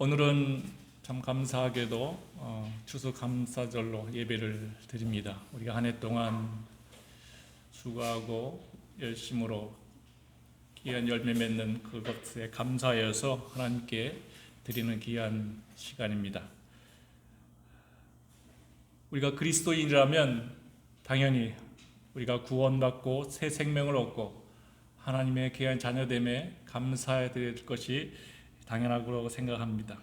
오늘은 참 감사하게도 추수감사절로 예배를 드립니다. 우리가 한 해 동안 수고하고 열심으로 귀한 열매 맺는 그것에 감사하여서 하나님께 드리는 귀한 시간입니다. 우리가 그리스도인이라면 당연히 우리가 구원받고 새 생명을 얻고 하나님의 귀한 자녀됨에 감사해야 될 것이 당연하다고 생각합니다.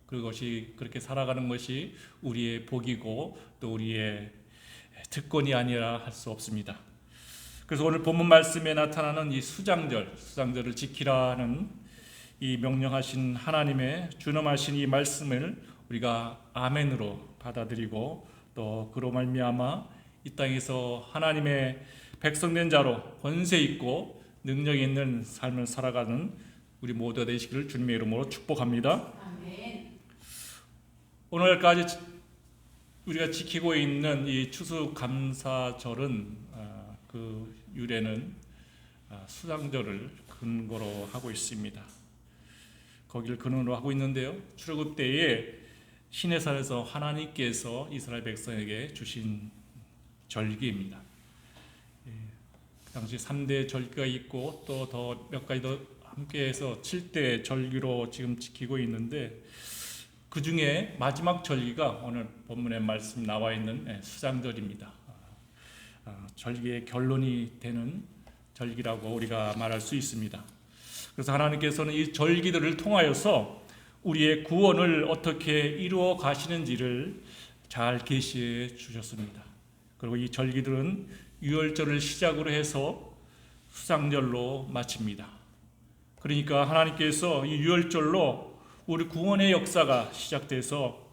그것이 그렇게 살아가는 것이 우리의 복이고 또 우리의 특권이 아니라 할 수 없습니다. 그래서 오늘 본문 말씀에 나타나는 이 수장절을 지키라는 이 명령하신 하나님의 준엄하신 이 말씀을 우리가 아멘으로 받아들이고 또 그로 말미암아 이 땅에서 하나님의 백성된 자로 권세 있고 능력 있는 삶을 살아가는 우리 모두가 되시기를 주님의 이름으로 축복합니다. 아멘. 오늘까지 우리가 지키고 있는 이 추수감사절은 그 유래는 수장절을 근거로 하고 있습니다. 거기를 근원으로 하고 있는데요. 출애굽 때에 시내산에서 하나님께서 이스라엘 백성에게 주신 절기입니다. 그 당시 3대 절기가 있고 또 더 몇 가지 더 함께해서 7대 절기로 지금 지키고 있는데 그 중에 마지막 절기가 오늘 본문에 말씀 나와 있는 수장절입니다. 절기의 결론이 되는 절기라고 우리가 말할 수 있습니다. 그래서 하나님께서는 이 절기들을 통하여서 우리의 구원을 어떻게 이루어 가시는지를 잘 계시해 주셨습니다. 그리고 이 절기들은 유월절을 시작으로 해서 수장절로 마칩니다. 그러니까 하나님께서 이 유월절로 우리 구원의 역사가 시작돼서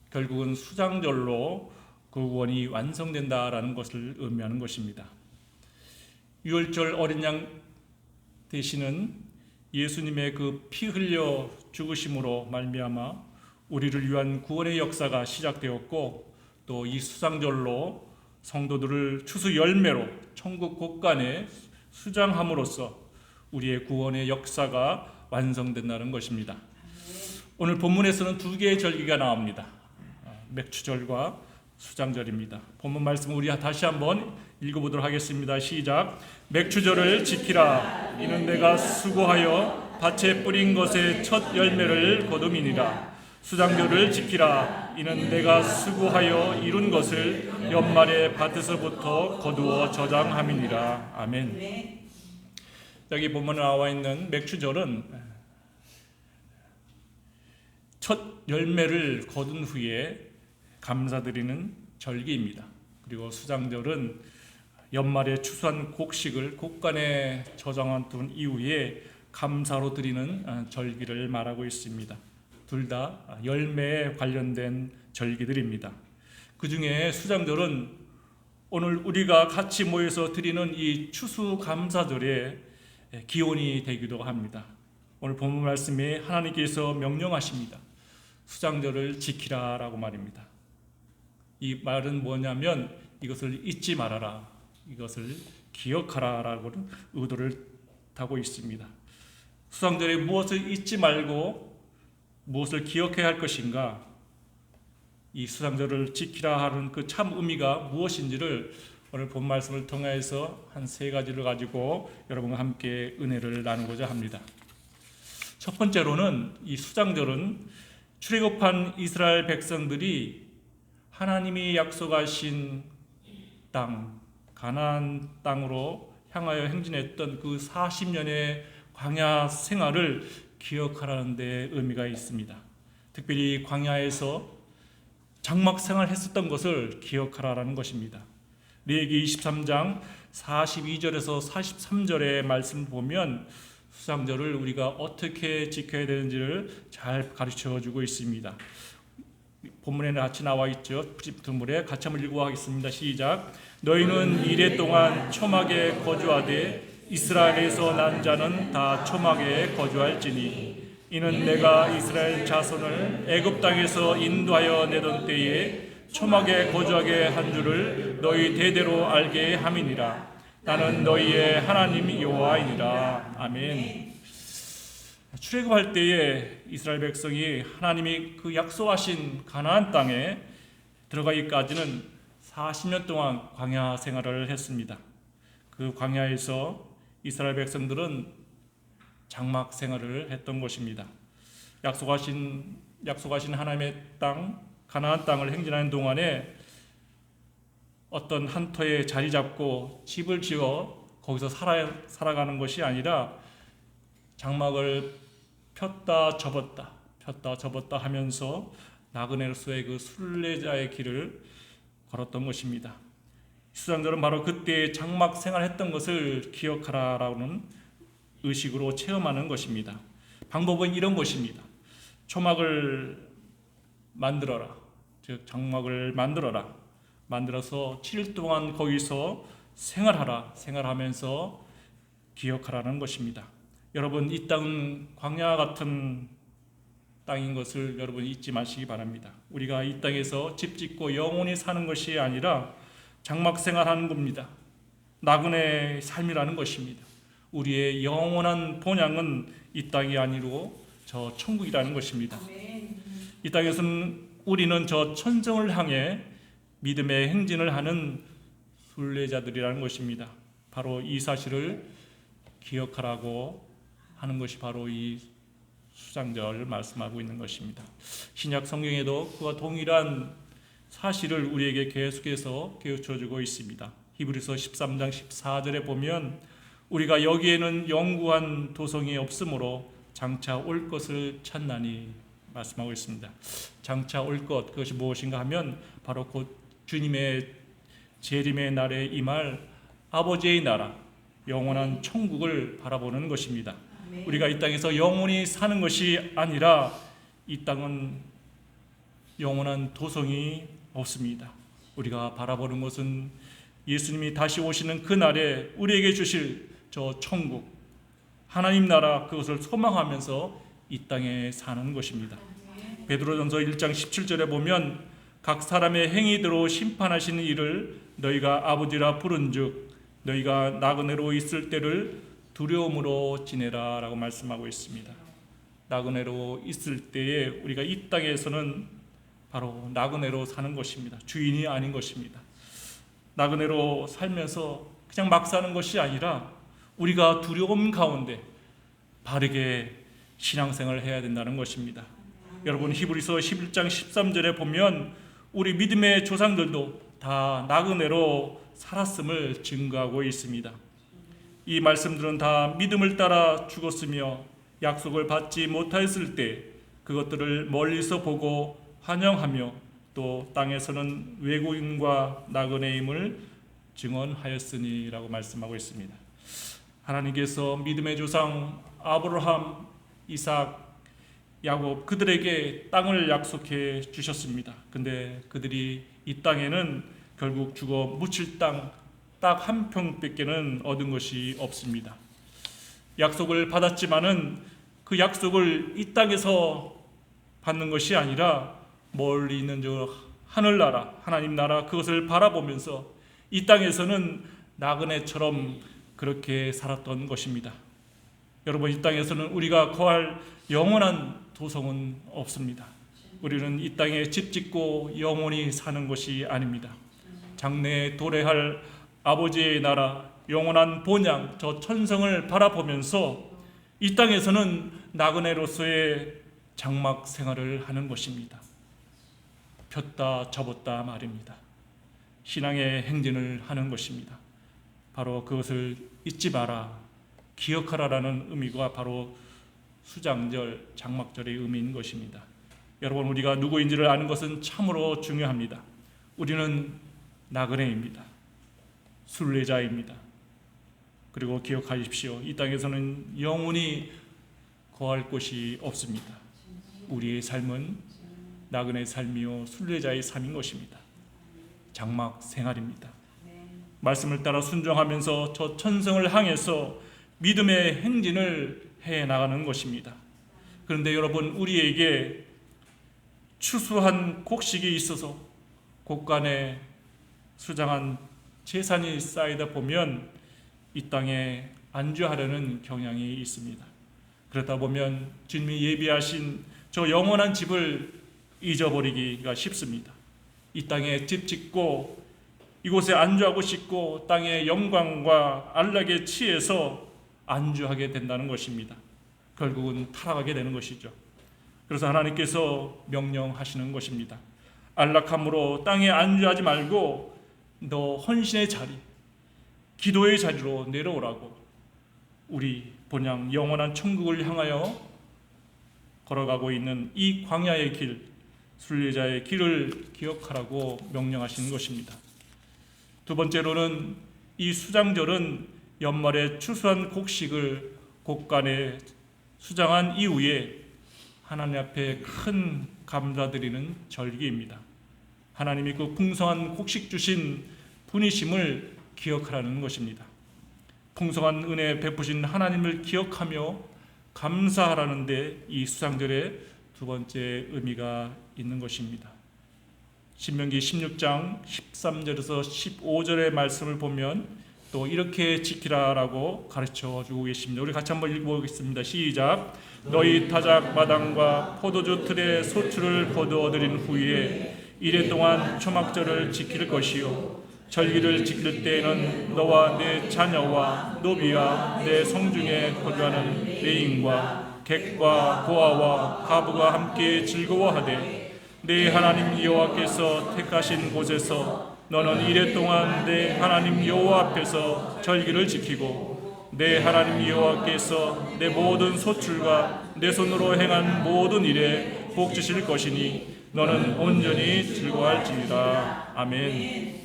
결국은 수장절로 그 구원이 완성된다라는 것을 의미하는 것입니다. 유월절 어린 양 되시는 예수님의 그 피 흘려 죽으심으로 말미암아 우리를 위한 구원의 역사가 시작되었고 또 이 수장절로 성도들을 추수 열매로 천국 곳간에 수장함으로써 우리의 구원의 역사가 완성된다는 것입니다. 오늘 본문에서는 두 개의 절기가 나옵니다. 맥추절과 수장절입니다. 본문 말씀 우리 다시 한번 읽어보도록 하겠습니다. 시작. 맥추절을 지키라. 이는 내가 수고하여 밭에 뿌린 것의 첫 열매를 거둠이니라. 수장절을 지키라. 이는 내가 수고하여 이룬 것을 연말에 밭에서부터 거두어 저장함이니라. 아멘. 여기 본문에 나와 있는 맥추절은 첫 열매를 거둔 후에 감사드리는 절기입니다. 그리고 수장절은 연말에 추수한 곡식을 곡간에 저장한 이후에 감사로 드리는 절기를 말하고 있습니다. 둘 다 열매에 관련된 절기들입니다. 그 중에 수장절은 오늘 우리가 같이 모여서 드리는 이 추수감사절에 기원이 되기도 합니다. 오늘 본문 말씀에 하나님께서 명령하십니다. 수장절을 지키라라고 말입니다. 이 말은 뭐냐면 이것을 잊지 말아라, 이것을 기억하라라고 의도를 하고 있습니다. 수장절에 무엇을 잊지 말고 무엇을 기억해야 할 것인가, 이 수장절을 지키라 하는 그 참 의미가 무엇인지를 오늘 본 말씀을 통해서 한 세 가지를 가지고 여러분과 함께 은혜를 나누고자 합니다. 첫 번째로는 이 수장절은 출애굽한 이스라엘 백성들이 하나님이 약속하신 땅, 가나안 땅으로 향하여 행진했던 그 40년의 광야 생활을 기억하라는 데 의미가 있습니다. 특별히 광야에서 장막 생활했었던 것을 기억하라는 것입니다. 레위기 23장 42절에서 43절의 말씀을 보면 수장절을 우리가 어떻게 지켜야 되는지를 잘 가르쳐주고 있습니다. 본문에 같이 나와 있죠. 프집트물에 같이 한번 읽어보겠습니다. 시작. 너희는 이레 동안 초막에 거주하되 이스라엘에서 난 자는 다 초막에 거주할지니 이는 내가 이스라엘 자손을 애굽 땅에서 인도하여 내던 때에 초막에 거주하게 한 줄을 너희 대대로 알게 함이니라. 나는 너희의 하나님 여호와이니라. 아멘. 출애굽할 때에 이스라엘 백성이 하나님이 그 약속하신 가나안 땅에 들어가기까지는 40년 동안 광야 생활을 했습니다. 그 광야에서 이스라엘 백성들은 장막 생활을 했던 것입니다. 약속하신 하나님의 땅 가나안 땅을 행진하는 동안에 어떤 한 터에 자리 잡고 집을 지어 거기서 살아가는 것이 아니라 장막을 폈다 접었다 하면서 나그네로서의 그 순례자의 길을 걸었던 것입니다. 수장들은 바로 그때 장막 생활했던 것을 기억하라라는 의식으로 체험하는 것입니다. 방법은 이런 것입니다. 초막을 만들어라. 즉 장막을 만들어서 7일 동안 거기서 생활하면서 기억하라는 것입니다. 여러분, 이 땅은 광야 같은 땅인 것을 여러분 잊지 마시기 바랍니다. 우리가 이 땅에서 집 짓고 영원히 사는 것이 아니라 장막 생활하는 겁니다. 나그네 삶이라는 것입니다. 우리의 영원한 본향은 이 땅이 아니고 저 천국이라는 것입니다. 이 땅에서는 우리는 저 천성을 향해 믿음의 행진을 하는 순례자들이라는 것입니다. 바로 이 사실을 기억하라고 하는 것이 바로 이 수장절을 말씀하고 있는 것입니다. 신약 성경에도 그와 동일한 사실을 우리에게 계속해서 깨우쳐주고 있습니다. 히브리서 13장 14절에 보면 우리가 여기에는 영구한 도성이 없으므로 장차 올 것을 찾나니 말씀하고 있습니다. 장차 올 것, 그것이 무엇인가 하면 바로 곧 주님의 재림의 날에 임할 아버지의 나라, 영원한 천국을 바라보는 것입니다. 우리가 이 땅에서 영원히 사는 것이 아니라 이 땅은 영원한 도성이 없습니다. 우리가 바라보는 것은 예수님이 다시 오시는 그 날에 우리에게 주실 저 천국, 하나님 나라, 그것을 소망하면서 이 땅에 사는 것입니다. 베드로전서 1장 17절에 보면 각 사람의 행위대로 심판하시는 이를 너희가 아버지라 부른즉 너희가 나그네로 있을 때를 두려움으로 지내라 라고 말씀하고 있습니다. 나그네로 있을 때에 우리가 이 땅에서는 바로 나그네로 사는 것입니다. 주인이 아닌 것입니다. 나그네로 살면서 그냥 막 사는 것이 아니라 우리가 두려움 가운데 바르게 신앙생활을 해야 된다는 것입니다. 여러분, 히브리서 11장 13절에 보면 우리 믿음의 조상들도 다 나그네로 살았음을 증거하고 있습니다. 이 말씀들은 다 믿음을 따라 죽었으며 약속을 받지 못하였을 때 그것들을 멀리서 보고 환영하며 또 땅에서는 외국인과 나그네임을 증언하였으니라고 말씀하고 있습니다. 하나님께서 믿음의 조상 아브라함, 이삭, 야곱 그들에게 땅을 약속해 주셨습니다. 근데 그들이 이 땅에는 결국 죽어 묻힐 땅 딱 한 평밖에는 얻은 것이 없습니다. 약속을 받았지만은 그 약속을 이 땅에서 받는 것이 아니라 멀리 있는 저 하늘나라, 하나님 나라 그것을 바라보면서 이 땅에서는 나그네처럼 그렇게 살았던 것입니다. 여러분, 이 땅에서는 우리가 거할 영원한 도성은 없습니다. 우리는 이 땅에 집 짓고 영원히 사는 것이 아닙니다. 장래에 도래할 아버지의 나라, 영원한 본향, 저 천성을 바라보면서 이 땅에서는 나그네로서의 장막 생활을 하는 것입니다. 폈다 접었다 말입니다. 신앙의 행진을 하는 것입니다. 바로 그것을 잊지 마라, 기억하라라는 의미가 바로 수장절, 장막절의 의미인 것입니다. 여러분, 우리가 누구인지를 아는 것은 참으로 중요합니다. 우리는 나그네입니다. 순례자입니다. 그리고 기억하십시오. 이 땅에서는 영원히 거할 곳이 없습니다. 우리의 삶은 나그네 삶이요 순례자의 삶인 것입니다. 장막 생활입니다. 말씀을 따라 순종하면서 저 천성을 향해서 믿음의 행진을 해 나가는 것입니다. 그런데 여러분, 우리에게 추수한 곡식이 있어서 곳간에 수장한 재산이 쌓이다 보면 이 땅에 안주하려는 경향이 있습니다. 그러다 보면 주님이 예비하신 저 영원한 집을 잊어버리기가 쉽습니다. 이 땅에 집 짓고 이곳에 안주하고 싶고 땅의 영광과 안락에 취해서 안주하게 된다는 것입니다. 결국은 타락하게 되는 것이죠. 그래서 하나님께서 명령하시는 것입니다. 안락함으로 땅에 안주하지 말고 너 헌신의 자리, 기도의 자리로 내려오라고, 우리 본향 영원한 천국을 향하여 걸어가고 있는 이 광야의 길, 순례자의 길을 기억하라고 명령하시는 것입니다. 두 번째로는 이 수장절은 연말에 추수한 곡식을 곡간에 수장한 이후에 하나님 앞에 큰 감사드리는 절기입니다. 하나님이 그 풍성한 곡식 주신 분이심을 기억하라는 것입니다. 풍성한 은혜 베푸신 하나님을 기억하며 감사하라는 데 이 수장절의 두 번째 의미가 있는 것입니다. 신명기 16장 13절에서 15절의 말씀을 보면 또 이렇게 지키라라고 가르쳐 주고 계십니다. 우리 같이 한번 읽어보겠습니다. 시작. 너희 타작 마당과 포도주 틀에 소출을 거두어들인 후에 이래 동안 초막절을 지킬 것이요 절기를 지킬 때에는 너와 내 자녀와 노비와 내 성중에 거주하는 레인과 객과 고아와 가부가 함께 즐거워하되 내 하나님 여호와께서 택하신 곳에서 너는 이래 동안 내 하나님 여호와 앞에서 절기를 지키고 내 하나님 여호와께서 내 모든 소출과 내 손으로 행한 모든 일에 복 주실 것이니 너는 온전히 즐거워할지니라. 아멘.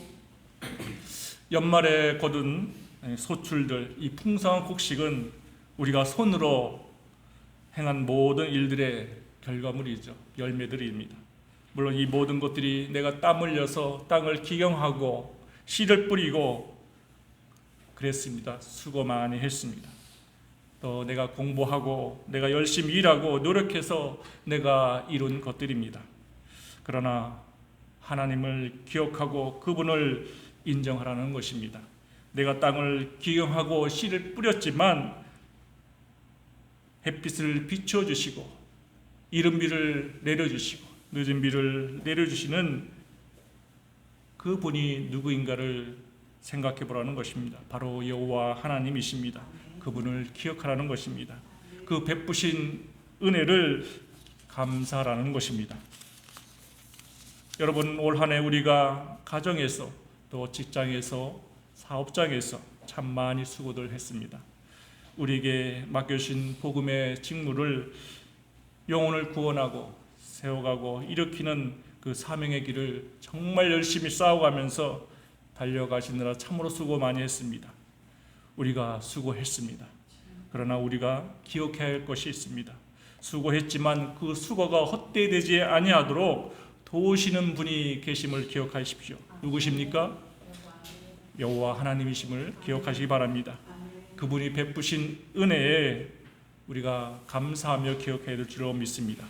연말에 거둔 소출들, 이 풍성한 곡식은 우리가 손으로 행한 모든 일들의 결과물이죠. 열매들입니다. 물론 이 모든 것들이 내가 땀 흘려서 땅을 기경하고 씨를 뿌리고 그랬습니다. 수고 많이 했습니다. 또 내가 공부하고 내가 열심히 일하고 노력해서 내가 이룬 것들입니다. 그러나 하나님을 기억하고 그분을 인정하라는 것입니다. 내가 땅을 기경하고 씨를 뿌렸지만 햇빛을 비춰주시고 이른 비를 내려주시고 늦은 비를 내려주시는 그분이 누구인가를 생각해 보라는 것입니다. 바로 여호와 하나님이십니다. 그분을 기억하라는 것입니다. 그 베푸신 은혜를 감사하라는 것입니다. 여러분, 올 한 해 우리가 가정에서 또 직장에서 사업장에서 참 많이 수고들 했습니다. 우리에게 맡겨주신 복음의 직무를 영혼을 구원하고 세워가고 일으키는 그 사명의 길을 정말 열심히 싸워가면서 달려가시느라 참으로 수고 많이 했습니다. 우리가 수고했습니다. 그러나 우리가 기억해야 할 것이 있습니다. 수고했지만 그 수고가 헛되되지 아니하도록 도우시는 분이 계심을 기억하십시오. 누구십니까? 여호와 하나님이심을 기억하시기 바랍니다. 그분이 베푸신 은혜에 우리가 감사하며 기억해야 될 줄로 믿습니다.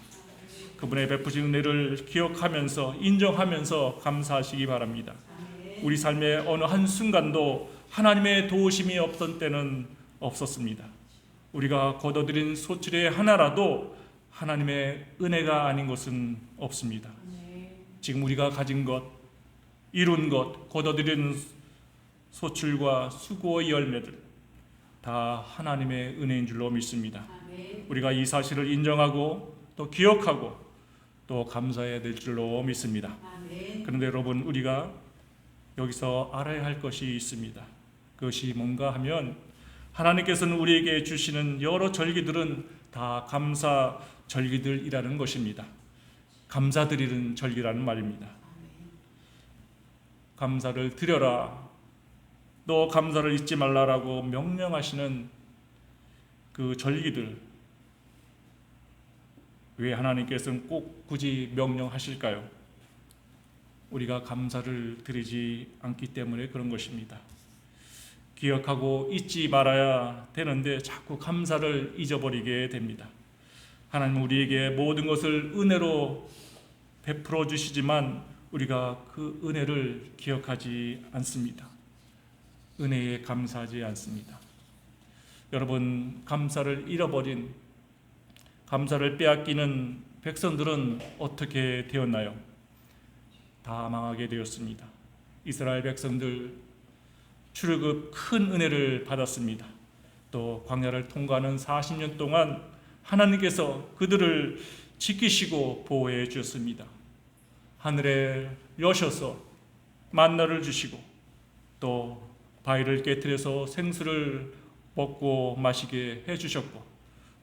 그분의 베푸신 은혜를 기억하면서 인정하면서 감사하시기 바랍니다. 우리 삶의 어느 한순간도 하나님의 도우심이 없던 때는 없었습니다. 우리가 거둬들인 소출의 하나라도 하나님의 은혜가 아닌 것은 없습니다. 지금 우리가 가진 것, 이룬 것, 거둬들인 소출과 수고의 열매들 다 하나님의 은혜인 줄로 믿습니다. 우리가 이 사실을 인정하고 또 기억하고 또 감사해야 될 줄로 믿습니다. 그런데 여러분, 우리가 여기서 알아야 할 것이 있습니다. 그것이 뭔가 하면 하나님께서는 우리에게 주시는 여러 절기들은 다 감사 절기들이라는 것입니다. 감사드리는 절기라는 말입니다. 감사를 드려라, 너 감사를 잊지 말라라고 명령하시는 그 절기들, 왜 하나님께서는 꼭 굳이 명령하실까요? 우리가 감사를 드리지 않기 때문에 그런 것입니다. 기억하고 잊지 말아야 되는데 자꾸 감사를 잊어버리게 됩니다. 하나님은 우리에게 모든 것을 은혜로 베풀어 주시지만 우리가 그 은혜를 기억하지 않습니다. 은혜에 감사하지 않습니다. 여러분, 감사를 잃어버린 감사를 빼앗기는 백성들은 어떻게 되었나요? 다 망하게 되었습니다. 이스라엘 백성들 출애굽 큰 은혜를 받았습니다. 또 광야를 통과하는 40년 동안 하나님께서 그들을 지키시고 보호해 주셨습니다. 하늘에 여셔서 만나를 주시고 또 바위를 깨뜨려서 생수를 먹고 마시게 해주셨고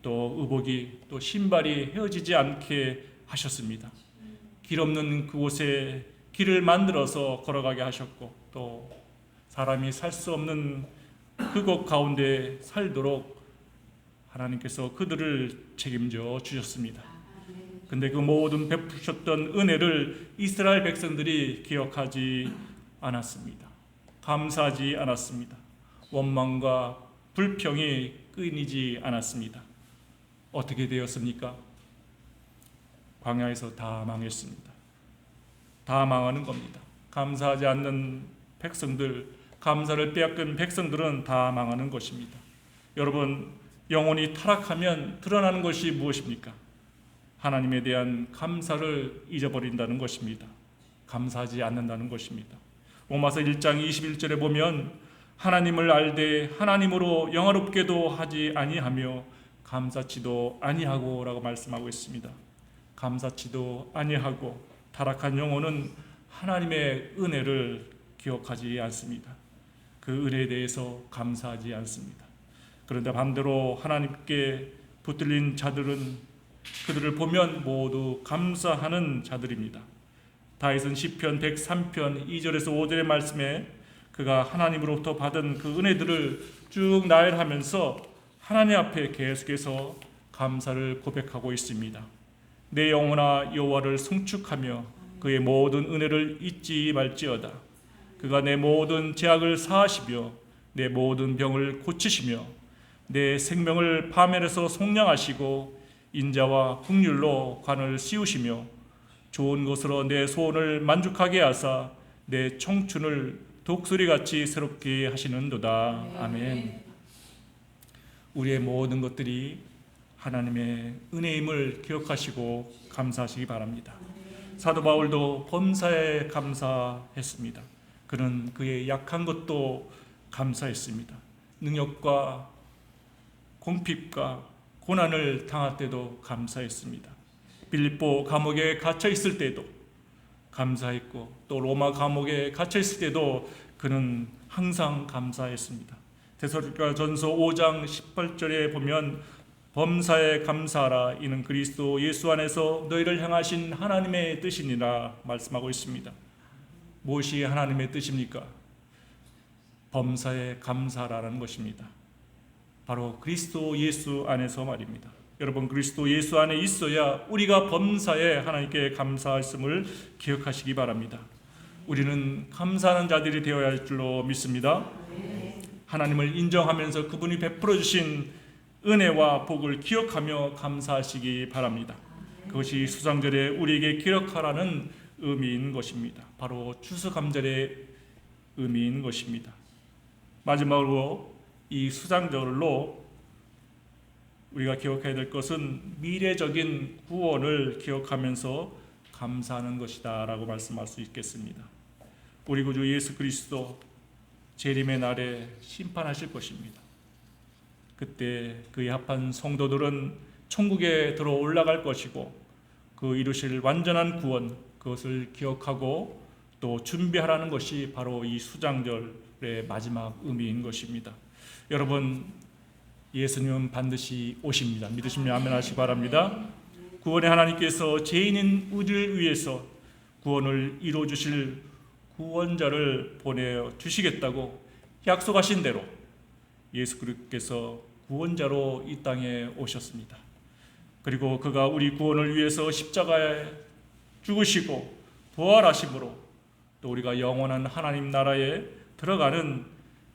또 의복이 또 신발이 헤어지지 않게 하셨습니다. 길 없는 그곳에 길을 만들어서 걸어가게 하셨고 또 사람이 살 수 없는 그곳 가운데 살도록 하나님께서 그들을 책임져 주셨습니다. 근데 그 모든 베푸셨던 은혜를 이스라엘 백성들이 기억하지 않았습니다. 감사하지 않았습니다. 원망과 불평이 끊이지 않았습니다. 어떻게 되었습니까? 광야에서 다 망했습니다. 다 망하는 겁니다. 감사하지 않는 백성들, 감사를 빼앗긴 백성들은 다 망하는 것입니다. 여러분, 영혼이 타락하면 드러나는 것이 무엇입니까? 하나님에 대한 감사를 잊어버린다는 것입니다. 감사하지 않는다는 것입니다. 로마서 1장 21절에 보면 하나님을 알되 하나님으로 영화롭게도 하지 아니하며 감사치도 아니하고 라고 말씀하고 있습니다. 감사치도 아니하고 타락한 영혼은 하나님의 은혜를 기억하지 않습니다. 그 은혜에 대해서 감사하지 않습니다. 그런데 반대로 하나님께 붙들린 자들은 그들을 보면 모두 감사하는 자들입니다. 다윗은 시편 103편 2절에서 5절의 말씀에 그가 하나님으로부터 받은 그 은혜들을 쭉 나열하면서 하나님 앞에 계속해서 감사를 고백하고 있습니다. 내 영혼아 여호와를 송축하며 그의 모든 은혜를 잊지 말지어다. 그가 내 모든 죄악을 사하시며 내 모든 병을 고치시며 내 생명을 파멸해서 속량하시고 인자와 긍휼로 관을 씌우시며 좋은 것으로 내 소원을 만족하게 하사 내 청춘을 독수리같이 새롭게 하시는도다. 아멘. 우리의 모든 것들이 하나님의 은혜임을 기억하시고 감사하시기 바랍니다. 사도 바울도 범사에 감사했습니다. 그는 그의 약한 것도 감사했습니다. 능력과 공핍과 고난을 당할 때도 감사했습니다. 빌립보 감옥에 갇혀 있을 때도 감사했고 또 로마 감옥에 갇혀 있을 때도 그는 항상 감사했습니다. 데살로니가전서 5장 18절에 보면 범사에 감사하라 이는 그리스도 예수 안에서 너희를 향하신 하나님의 뜻이니라 말씀하고 있습니다. 무엇이 하나님의 뜻입니까? 범사에 감사하라는 것입니다. 바로 그리스도 예수 안에서 말입니다. 여러분, 그리스도 예수 안에 있어야 우리가 범사에 하나님께 감사했음을 기억하시기 바랍니다. 우리는 감사하는 자들이 되어야 할 줄로 믿습니다. 하나님을 인정하면서 그분이 베풀어 주신 은혜와 복을 기억하며 감사하시기 바랍니다. 그것이 수상절에 우리에게 기억하라는 의미인 것입니다. 바로 추수감절의 의미인 것입니다. 마지막으로 이 수상절로 우리가 기억해야 될 것은 미래적인 구원을 기억하면서 감사하는 것이다 라고 말씀할 수 있겠습니다. 우리 구주 예수 그리스도 재림의 날에 심판하실 것입니다. 그때 그의 합한 성도들은 천국에 들어 올라갈 것이고 그 이루실 완전한 구원 그것을 기억하고 또 준비하라는 것이 바로 이 수장절의 마지막 의미인 것입니다. 여러분, 예수님은 반드시 오십니다. 믿으시면 아멘 하시기 바랍니다. 구원의 하나님께서 죄인인 우리를 위해서 구원을 이루어 주실 구원자를 보내 주시겠다고 약속하신 대로 예수 그리스도께서 구원자로 이 땅에 오셨습니다. 그리고 그가 우리 구원을 위해서 십자가에 죽으시고 부활하심으로 또 우리가 영원한 하나님 나라에 들어가는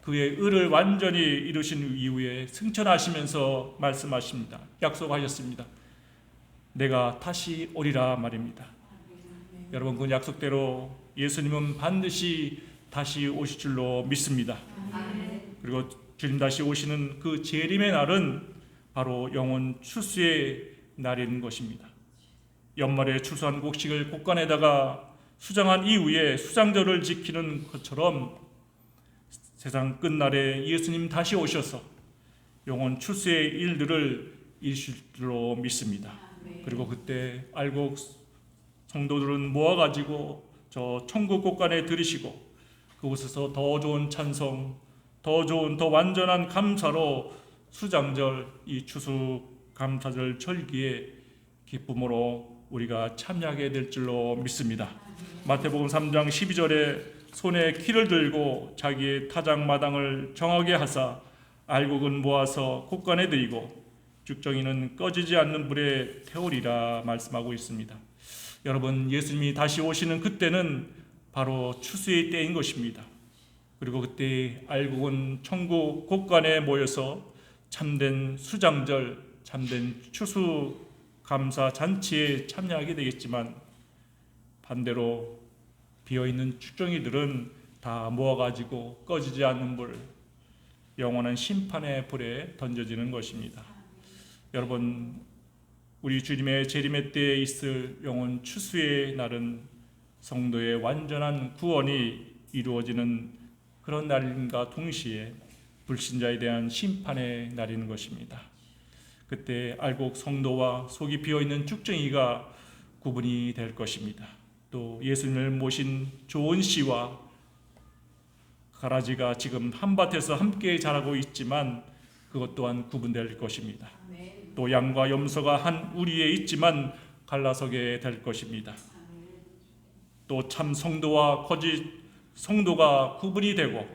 그의 의를 완전히 이루신 이후에 승천하시면서 말씀하십니다. 약속하셨습니다. 내가 다시 오리라 말입니다. 여러분, 그 약속대로 예수님은 반드시 다시 오실 줄로 믿습니다. 그리고 주님 다시 오시는 그 재림의 날은 바로 영혼 추수의 날인 것입니다. 연말에 추수한 곡식을 곡간에다가 수장한 이후에 수장절을 지키는 것처럼 세상 끝날에 예수님 다시 오셔서 영원 추수의 일들을 이루실 줄로 믿습니다. 그리고 그때 알곡 성도들은 모아가지고 저 천국 곳간에 들이시고 그곳에서 더 좋은 찬송, 더 좋은 더 완전한 감사로 수장절 이 추수 감사절 절기에 기쁨으로 우리가 참여하게 될 줄로 믿습니다. 마태복음 3장 12절에 손에 키를 들고 자기의 타작마당을 정하게 하사 알곡은 모아서 곳간에 들이고 죽정이는 꺼지지 않는 불에 태우리라 말씀하고 있습니다. 여러분, 예수님이 다시 오시는 그때는 바로 추수의 때인 것입니다. 그리고 그때 알곡은 천국 곳간에 모여서 참된 수장절, 참된 추수 감사 잔치에 참여하게 되겠지만 반대로 비어있는 죽정이들은 다 모아가지고 꺼지지 않는 불, 영원한 심판의 불에 던져지는 것입니다. 여러분, 우리 주님의 재림의 때에 있을 영원 추수의 날은 성도의 완전한 구원이 이루어지는 그런 날과 동시에 불신자에 대한 심판의 날인 것입니다. 그때 알곡 성도와 속이 비어있는 죽정이가 구분이 될 것입니다. 또 예수님을 모신 좋은 씨와 가라지가 지금 한밭에서 함께 자라고 있지만 그것 또한 구분될 것입니다. 또 양과 염소가 한 우리에 있지만 갈라서게 될 것입니다. 또 참 성도와 거짓 성도가 구분이 되고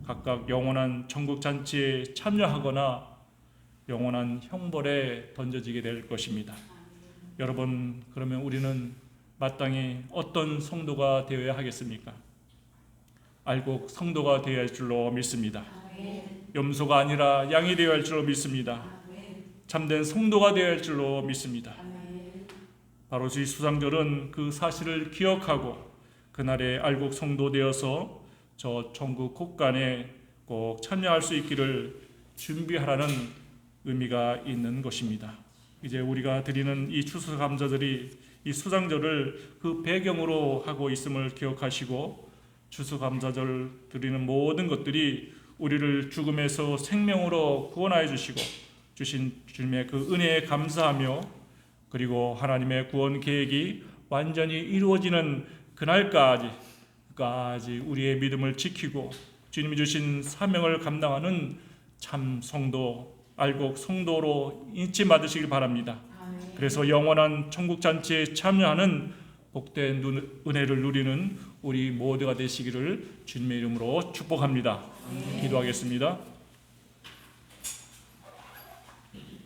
각각 영원한 천국 잔치에 참여하거나 영원한 형벌에 던져지게 될 것입니다. 여러분, 그러면 우리는 마땅히 어떤 성도가 되어야 하겠습니까? 알곡 성도가 되어야 할 줄로 믿습니다. 염소가 아니라 양이 되어야 할 줄로 믿습니다. 참된 성도가 되어야 할 줄로 믿습니다. 바로 이 수장절은 그 사실을 기억하고 그날에 알곡 성도 되어서 저 천국 곳간에 꼭 참여할 수 있기를 준비하라는 의미가 있는 것입니다. 이제 우리가 드리는 이 추수감사절이 이 수장절을 그 배경으로 하고 있음을 기억하시고 추수감사절 드리는 모든 것들이 우리를 죽음에서 생명으로 구원하여 주시고 주신 주님의 그 은혜에 감사하며 그리고 하나님의 구원 계획이 완전히 이루어지는 그날까지 우리의 믿음을 지키고 주님이 주신 사명을 감당하는 참 성도, 알곡 성도로 인침받으시길 바랍니다. 그래서 영원한 천국 잔치에 참여하는 복된 은혜를 누리는 우리 모두가 되시기를 주님의 이름으로 축복합니다. 기도하겠습니다.